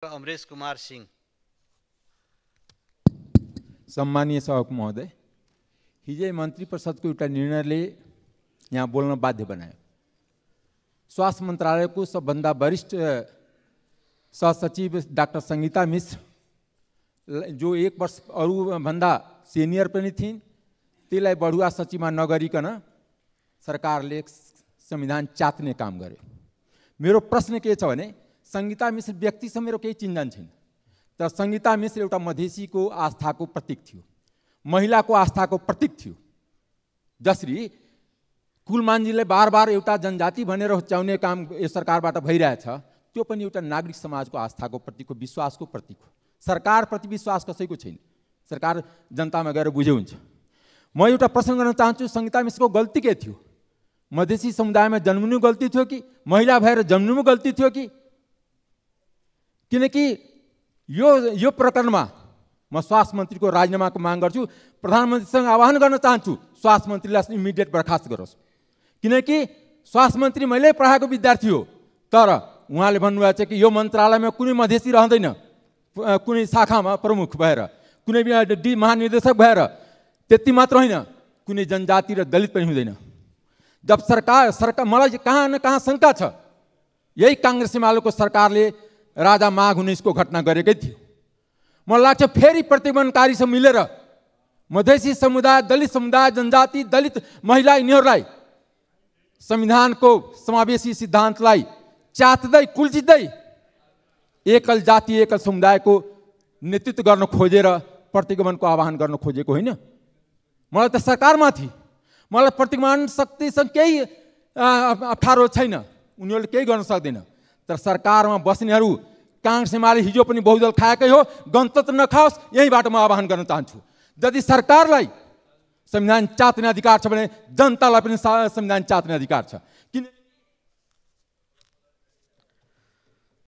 अमरेश कुमार सिंह। सम्मानीय सभामुख महोदय, हिजै मन्त्री परिषदको एउटा निर्णयले यहाँ बोल्न बाध्य बनायो। स्वास्थ्य मन्त्रालयको सबभन्दा वरिष्ठ सहसचिव डाक्टर संगीता मिश्र, जो 1 वर्ष अरूभन्दा सिनियर पनि थिइन्, त्यसलाई बढुवा सचिवमा नगरिकन सरकारले संविधान च्यात्ने काम गर्यो। मेरो प्रश्न के छ भने, संगीता मिश्र व्यक्तिसँग मेरो केही चिन्जान छैन, तर संगीता मिश्र एउटा मधेसीको आस्थाको प्रतीक थियो, महिलाको आस्थाको प्रतीक थियो। जसरी कुलमानजीले बार बार एउटा जनजाति भनेर हुच्याउने काम यस सरकारबाट भइरहेछ, त्यो पनि एउटा नागरिक समाजको आस्थाको प्रतीक हो, विश्वासको प्रतीक हो। सरकारप्रति विश्वास कसैको छैन, सरकार जनतामा गएर बुझे हुन्छ। म एउटा प्रश्न गर्न चाहन्छु, संगीता मिश्रको गल्ती के थियो? मधेसी समुदायमा जन्मनु गल्ती थियो कि महिला भएर जन्मनु गल्ती थियो कि? किनकि यो प्रकरणमा म स्वास्थ्य मन्त्रीको राजीनामाको माग गर्छु। प्रधानमन्त्रीसँग आह्वान गर्न चाहन्छु, स्वास्थ्य मन्त्रीलाई इमिडिएट बर्खास्त गरोस्। किनकि स्वास्थ्य मन्त्री मैले पढाएको विद्यार्थी हो, तर उहाँले भन्नुभएको छ कि यो मन्त्रालयमा कुनै मधेसी रहँदैन, कुनै शाखामा प्रमुख भएर, कुनै डी महानिर्देशक भएर। त्यति मात्र होइन, कुनै जनजाति र दलित पनि हुँदैन। जब सरकार मलाई कहाँ न कहाँ शङ्का छ, यही काङ्ग्रेस एमालेको सरकारले राजा माघ 19 को घटना गरेकै थियो। मलाई लाग्छ फेरि प्रतिबन्धकारीसँग मिलेर मधेसी समुदाय, दलित समुदाय, जनजाति, दलित महिला, यिनीहरूलाई संविधानको समावेशी सिद्धान्तलाई च्यात्दै कुल्चिँदै एकल जाति एकल समुदायको नेतृत्व गर्न खोजेर प्रतिगमनको आह्वान गर्न खोजेको होइन। मलाई त सरकारमाथि, मलाई प्रतिगमन शक्तिसँग केही अप्ठ्यारो छैन, उनीहरूले केही गर्न सक्दैन। तर सरकारमा बस्नेहरू काङ्ग्रेस एमाले हिजो पनि बहुदल खाएकै हो, गणतन्त्र नखाओस्, यहीँबाट म आह्वान गर्न चाहन्छु। यदि सरकारलाई संविधान च्यात्ने अधिकार छ भने जनतालाई पनि संविधान च्यात्ने अधिकार छ। किन